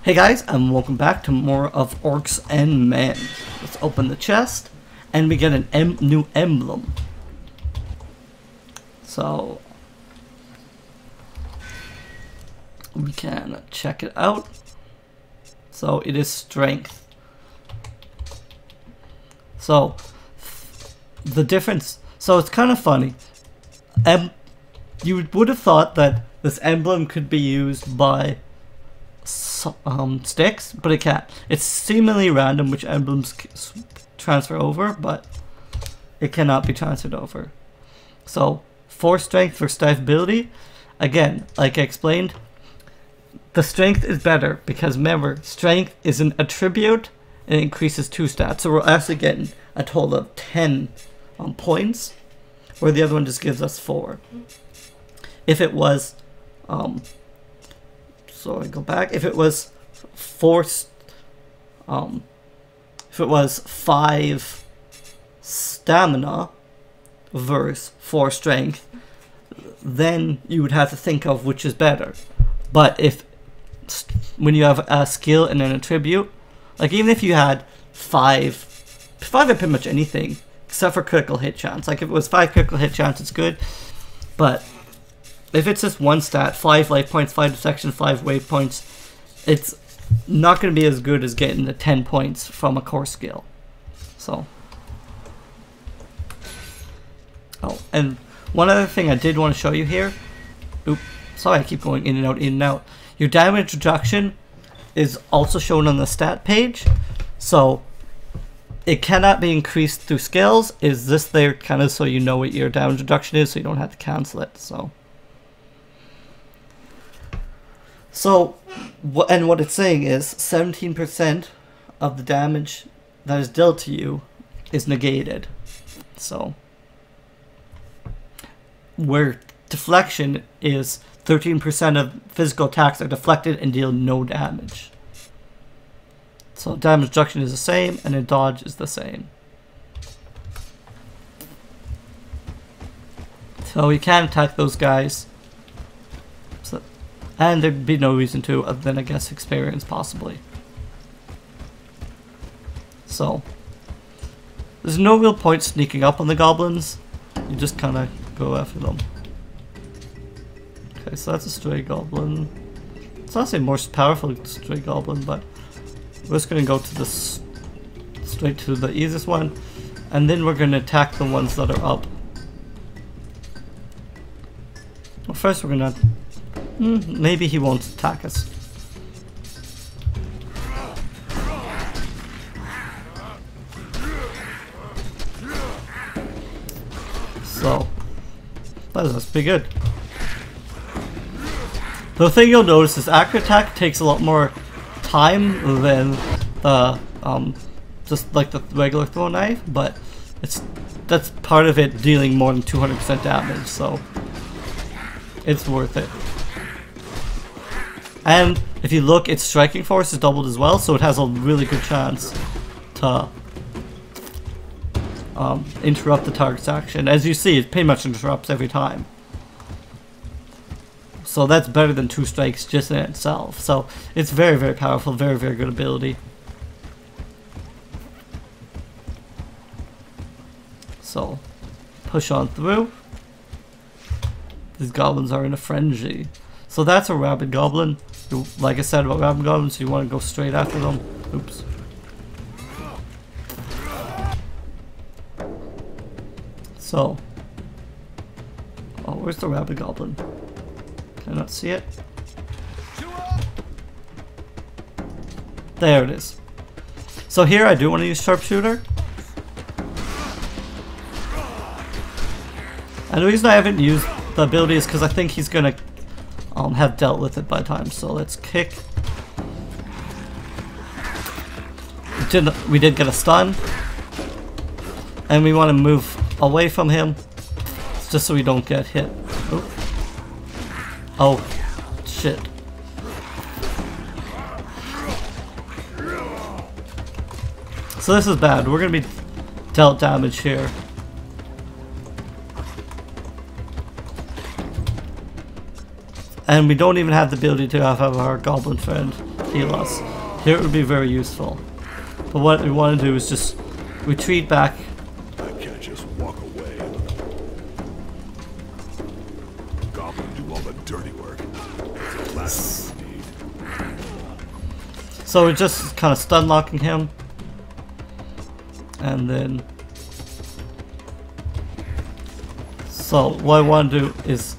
Hey guys, and welcome back to more of Orcs and Men. Let's open the chest, and we get an new emblem. So we can check it out. So it is strength. So the difference. So it's kind of funny. You would have thought that this emblem could be used by sticks, but it can't. It's seemingly random which emblems transfer over, but it cannot be transferred over. So for strength, for staff ability, again, like I explained, the strength is better because remember, strength is an attribute and it increases 2 stats. So we're actually getting a total of 10 points, where the other one just gives us 4. If it was so I go back. If it was 5 stamina versus 4 strength, then you would have to think of which is better. But when you have a skill and an attribute, like even if you had 5 at pretty much anything except for critical hit chance. Like if it was 5 critical hit chance, it's good. But if it's just 1 stat, 5 life points, 5 deflection, 5 wave points, it's not going to be as good as getting the 10 points from a core skill. So, oh, and one other thing I did want to show you here. Oops, sorry, I keep going in and out, in and out. Your damage reduction is also shown on the stat page. So it cannot be increased through skills. Is this there kind of so you know what your damage reduction is, so you don't have to cancel it. So, and what it's saying is 17% of the damage that is dealt to you is negated. So, where deflection is 13% of physical attacks are deflected and deal no damage. So damage reduction is the same, and then dodge is the same. So you can attack those guys. And there'd be no reason to, other than I guess experience possibly. So there's no real point sneaking up on the goblins. You just kind of go after them. Okay, so that's a stray goblin. It's not say more powerful stray goblin, but we're just gonna go to this straight to the easiest one, and then we're gonna attack the ones that are up. Well, first we're gonna. Maybe he won't attack us. So that must be good. The thing you'll notice is accurate attack takes a lot more time than the just like the regular throw knife, but that's part of it dealing more than 200% damage, so it's worth it. And if you look, its striking force is doubled as well, so it has a really good chance to interrupt the target's action. As you see, it pretty much interrupts every time. So that's better than 2 strikes just in itself. So it's very, very powerful, very, very good ability. So push on through. These goblins are in a frenzy. So that's a rabid goblin. Like I said about rabid goblins, you want to go straight after them. Oops. So, oh, where's the rabid goblin? Can I not see it? There it is. So here I do want to use sharpshooter. And the reason I haven't used the ability is because I think he's gonna have dealt with it by time. So let's kick. We did get a stun, and we want to move away from him just so we don't get hit. Oop. Oh shit. So this is bad. We're gonna be dealt damage here. And we don't even have the ability to have our goblin friend heal us. Here it would be very useful. But what we want to do is just retreat back. I can't just walk away. Goblin do all the dirty work. Last indeed. So we're just kind of stun locking him. And then... So what I want to do is...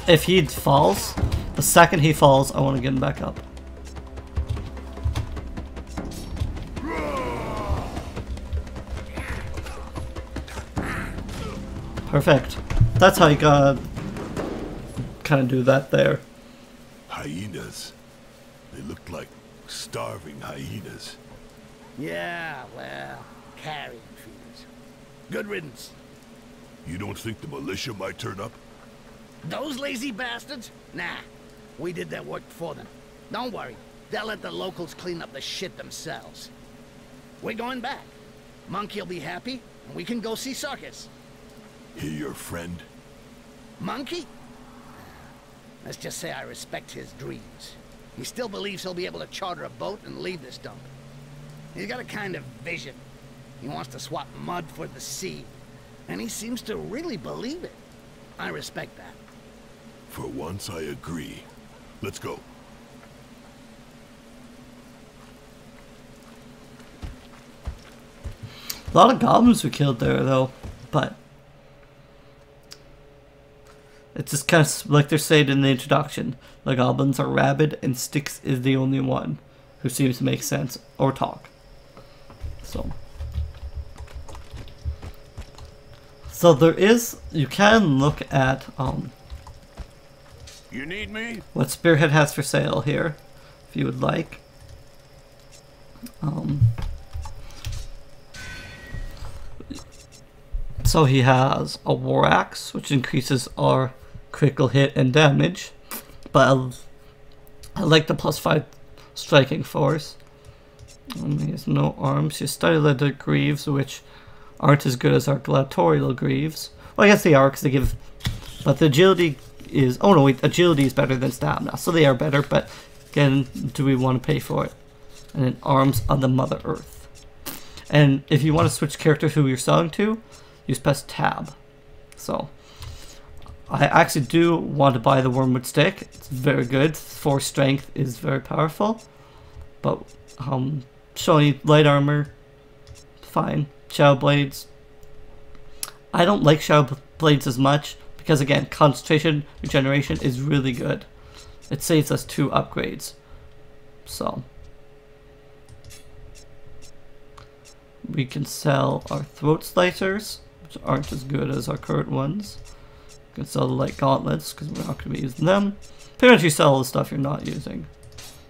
if he falls, the second he falls, I want to get him back up. Perfect. That's how you gotta kind of do that there. Hyenas. They looked like starving hyenas. Yeah, well, carrion feeders. Good riddance. You don't think the militia might turn up? Those lazy bastards? Nah, we did their work for them. Don't worry, they'll let the locals clean up the shit themselves. We're going back. Monkey'll be happy, and we can go see Sarkis. He your friend? Monkey? Let's just say I respect his dreams. He still believes he'll be able to charter a boat and leave this dump. He's got a kind of vision. He wants to swap mud for the sea, and he seems to really believe it. I respect that. For once, I agree. Let's go. A lot of goblins were killed there, though, but it's just kind of like they're saying in the introduction. The goblins are rabid, and Styx is the only one who seems to make sense or talk. So there is, you can look at You need me? what Spearhead has for sale here, if you would like. So he has a War Axe, which increases our critical hit and damage, but I like the +5 striking force. He has no arms. He has study leather greaves, which aren't as good as our gladiatorial greaves. Well, I guess they are, because they give... But the agility is... Oh no, wait, agility is better than stamina, so they are better, but again, do we want to pay for it? And then arms on the Mother Earth. And if you want to switch character who you're selling to, use press tab. So, I actually do want to buy the Wormwood Stick. It's very good. 4 strength is very powerful. But, showing light armor, fine. Shadow Blades. I don't like Shadow Blades as much because, again, concentration regeneration is really good. It saves us 2 upgrades. So, we can sell our Throat Slicers, which aren't as good as our current ones. We can sell the Light Gauntlets because we're not going to be using them. Pretty much you sell all the stuff you're not using,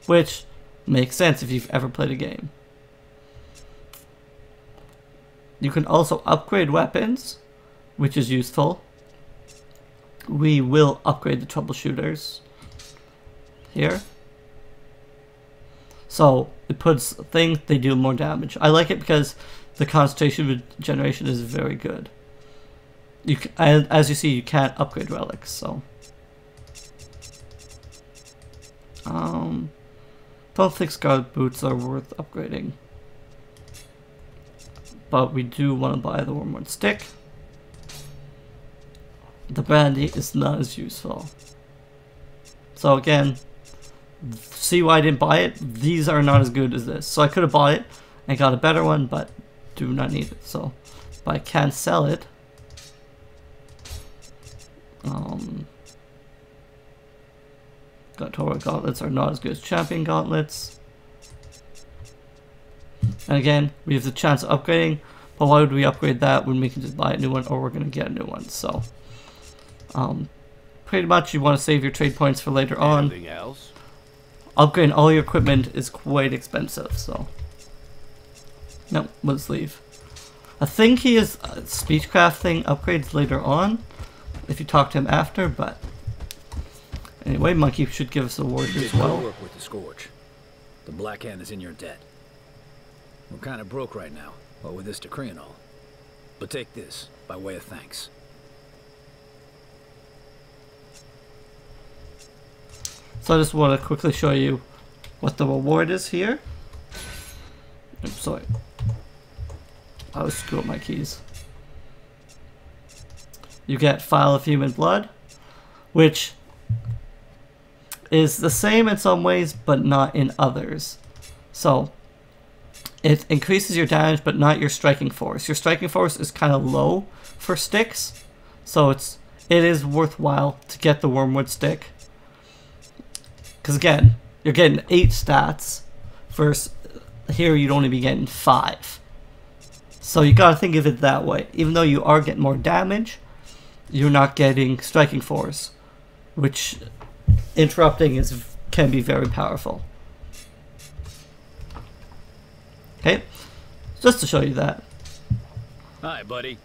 which makes sense if you've ever played a game. You can also upgrade weapons, which is useful. We will upgrade the troubleshooters here. So it puts things, they do more damage. I like it because the concentration regeneration is very good. You can, and as you see, you can't upgrade relics, so don't think Scarlet Boots are worth upgrading. But we do want to buy the Wormwood Stick. The Brandy is not as useful. So again, see why I didn't buy it? These are not as good as this. So I could have bought it and got a better one, but do not need it. So, but I can sell it. Gladiatorial Gauntlets are not as good as Champion Gauntlets. And again, we have the chance of upgrading, but why would we upgrade that when we can just buy a new one, or we're going to get a new one? So, pretty much you want to save your trade points for later on. Anything else? Upgrading all your equipment is quite expensive, so no, let's leave. I think he has speechcraft thing upgrades later on, if you talk to him after, but anyway, Monkey should give us a ward as well. Work with the Scourge. The Black Hand is in your debt. We're kind of broke right now, what with this decree and all. But take this, by way of thanks. So I just want to quickly show you what the reward is here. I'm sorry. I was screwing up my keys. You get Phial of Human Blood, which is the same in some ways, but not in others. So, it increases your damage, but not your striking force. Your striking force is kind of low for sticks, so it is worthwhile to get the Wormwood stick. Because again, you're getting 8 stats, versus here you'd only be getting 5. So you gotta think of it that way. Even though you are getting more damage, you're not getting striking force, which interrupting can be very powerful. Okay, just to show you that. Hi, buddy.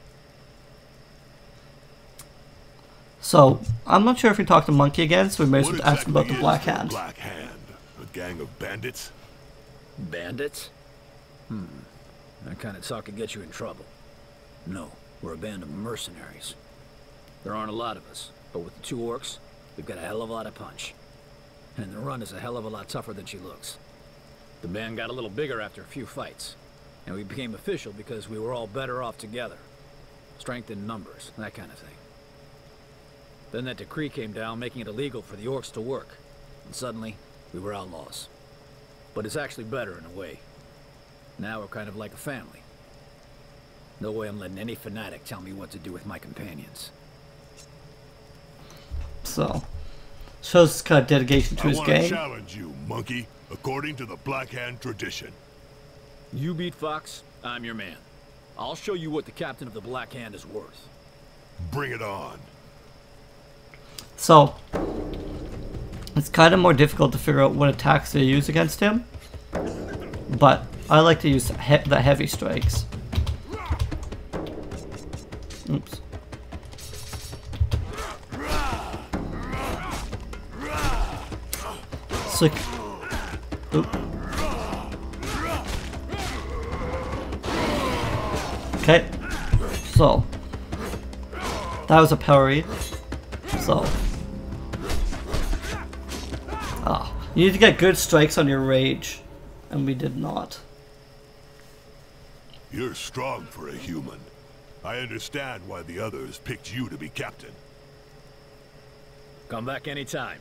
So, I'm not sure if we talked to Monkey again, so we may as what well ask him about the exactly Black is the Hand. Black Hand? A gang of bandits? Bandits? That kind of talk could get you in trouble. No, we're a band of mercenaries. There aren't a lot of us, but with the 2 orcs, we've got a hell of a lot of punch. And the run is a hell of a lot tougher than she looks. The band got a little bigger after a few fights, and we became official because we were all better off together. Strength in numbers, that kind of thing. Then that decree came down making it illegal for the orcs to work, and suddenly, we were outlaws. But it's actually better in a way. Now we're kind of like a family. No way I'm letting any fanatic tell me what to do with my companions. So, shows his kind of dedication to his I want to gang. challenge you, monkey, according to the Black Hand tradition. You beat Fox, I'm your man. I'll show you what the captain of the Black Hand is worth. Bring it on. So, it's kind of more difficult to figure out what attacks to use against him. But I like to use the heavy strikes. Oops. Sick. Oop. Okay. So, that was a power read. So, you need to get good strikes on your rage, and we did not. You're strong for a human. I understand why the others picked you to be captain. Come back anytime.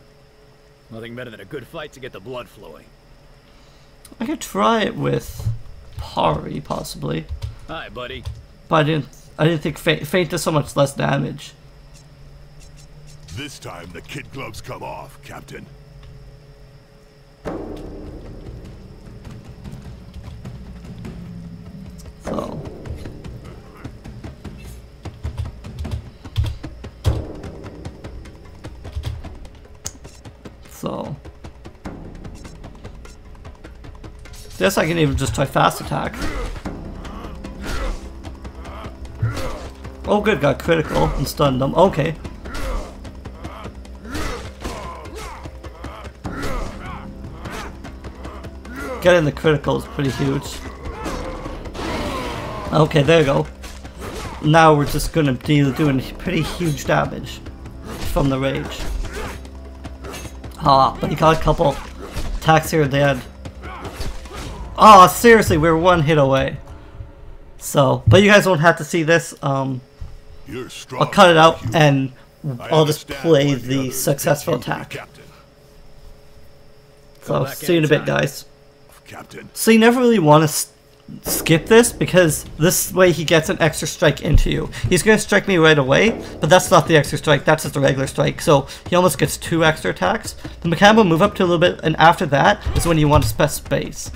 Nothing better than a good fight to get the blood flowing. I could try it with Pari, possibly. Hi, buddy. But I didn't think Feint does so much less damage. This time the kid gloves come off, Captain. So guess I can even just try fast attack. Oh good, got critical and stunned them. Okay. Getting the critical is pretty huge. Okay, there you go. Now we're just gonna be doing pretty huge damage from the rage. Ah, but he got a couple attacks here at the end. Oh, seriously, we're one hit away. So, but you guys won't have to see this. I'll cut it out and I'll just play the successful attack. So, see you in a bit, guys. So you never really want to skip this, because this way he gets an extra strike into you. He's going to strike me right away, but that's not the extra strike, that's just a regular strike. So he almost gets 2 extra attacks. The mechanic will move up to a little bit, and after that is when you want to press space.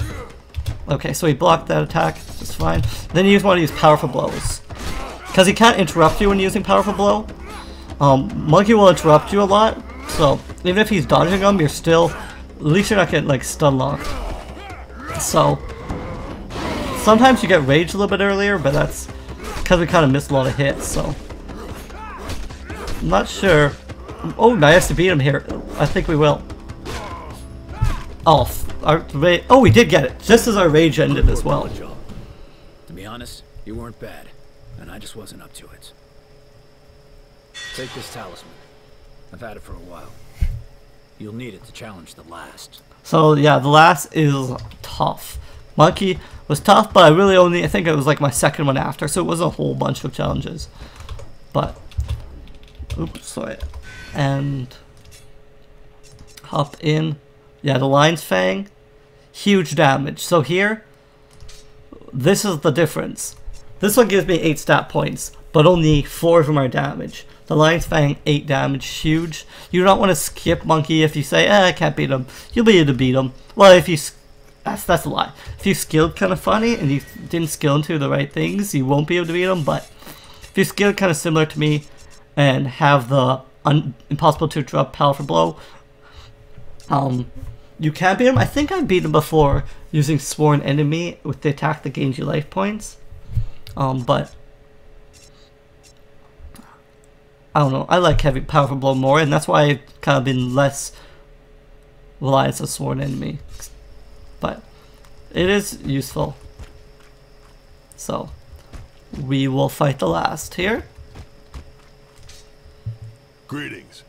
Okay, so he blocked that attack, that's fine. Then you just want to use powerful blows, because he can't interrupt you when using powerful blow. Monkey will interrupt you a lot, so even if he's dodging them, you're still, at least you're not getting like stun locked. So sometimes you get rage a little bit earlier, but that's because we kind of missed a lot of hits, so I'm not sure. Oh, nice to beat him here. I think we will. Oh, oh, we did get it just as our rage ended as well. To be honest, you weren't bad, and I just wasn't up to it. Take this talisman. I've had it for a while. You'll need it to challenge the last. So yeah, the last is tough. Monkey was tough, but I think it was like my second one after, so it was a whole bunch of challenges. But, oops, sorry. And hop in. Yeah, the Lion's Fang, huge damage. So here, this is the difference. This one gives me 8 stat points, but only 4 of them are damage. The Lion's Fang, 8 damage, huge. You don't want to skip Monkey if you say, I can't beat him. You'll be able to beat him. Well, if you... That's a lie. If you skilled kind of funny and you didn't skill into the right things, you won't be able to beat him. But if you skilled kind of similar to me and have the impossible to interrupt powerful blow, you can beat him. I think I beat him before using Sworn Enemy with the attack that gains you life points. But I don't know. I like heavy powerful blow more, and that's why I've kind of been less reliant on Sworn Enemy. But it is useful. So we will fight the last here. Greetings.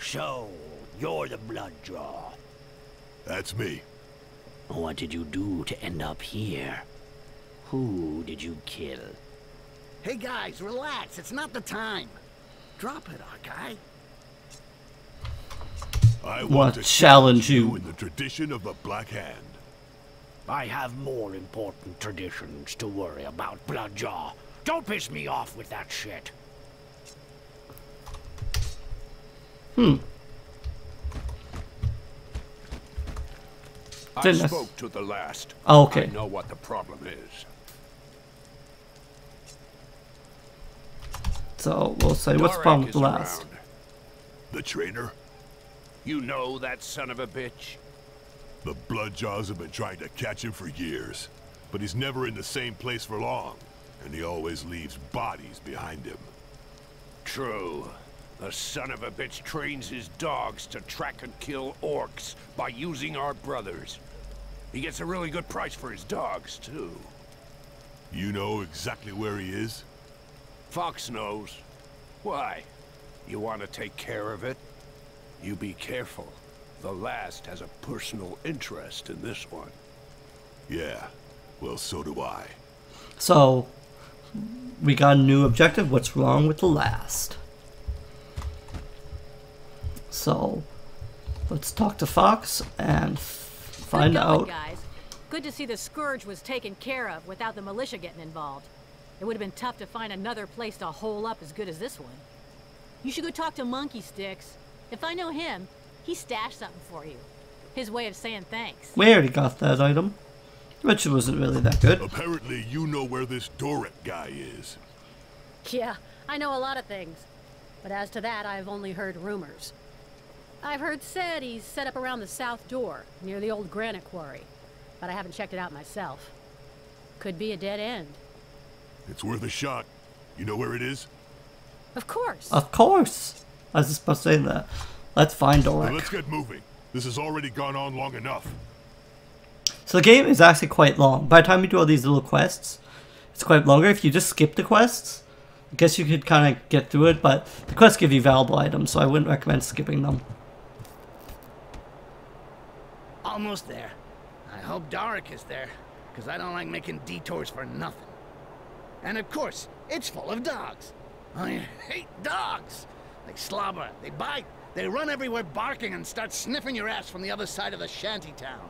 So, you're the Bloodjaw. That's me. What did you do to end up here? Who did you kill? Hey guys, relax. It's not the time. Drop it, our guy. I Want to challenge you in the tradition of the Black Hand. I have more important traditions to worry about, Bloodjaw. Don't piss me off with that shit. I Didn't I- spoke to the last. Oh, okay. I know what the problem is. So we'll say, what's the problem with the Dorak is last? around. The trainer? You know that son of a bitch? The Bloodjaws have been trying to catch him for years. But he's never in the same place for long. And he always leaves bodies behind him. True. The son of a bitch trains his dogs to track and kill orcs by using our brothers. He gets a really good price for his dogs, too. You know exactly where he is? Fox knows. Why? You want to take care of it? You be careful. The last has a personal interest in this one. Yeah. Well, so do I. So we got a new objective. What's wrong with the last? So let's talk to Fox and find Good going, out. guys. Good to see the Scourge was taken care of without the militia getting involved. It would have been tough to find another place to hole up as good as this one. You should go talk to Monkey Sticks. If I know him, he stashed something for you. His way of saying thanks. We already got that item, which wasn't really that good. Apparently, you know where this Dorak guy is. Yeah, I know a lot of things. But as to that, I've only heard rumors. I've heard said he's set up around the south door, near the old granite quarry. But I haven't checked it out myself. Could be a dead end. It's worth a shot. You know where it is? Of course. Of course. I was just about to say that. Let's find Well, Dorak. let's get moving. This has already gone on long enough. So the game is actually quite long. By the time you do all these little quests, it's quite longer. If you just skip the quests, I guess you could kind of get through it, but the quests give you valuable items, so I wouldn't recommend skipping them. Almost there. I hope Dorak is there, because I don't like making detours for nothing. And of course, it's full of dogs. I hate dogs. They slobber, they bite, they run everywhere barking and start sniffing your ass from the other side of the shanty town.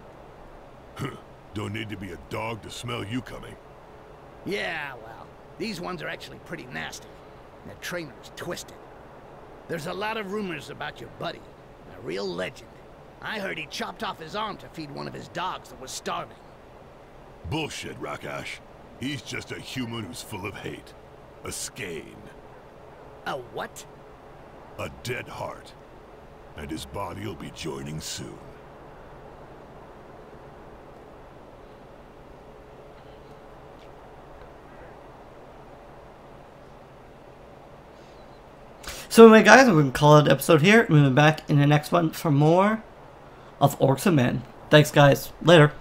Don't need to be a dog to smell you coming. Yeah, well, these ones are actually pretty nasty. Their trainer is twisted. There's a lot of rumors about your buddy, a real legend. I heard he chopped off his arm to feed one of his dogs that was starving. Bullshit, Rakash. He's just a human who's full of hate. A Skane. A what? A dead heart. And his body will be joining soon. So anyway guys, we're going to call it an episode here. We'll be back in the next one for more of Orcs and Men. Thanks guys. Later.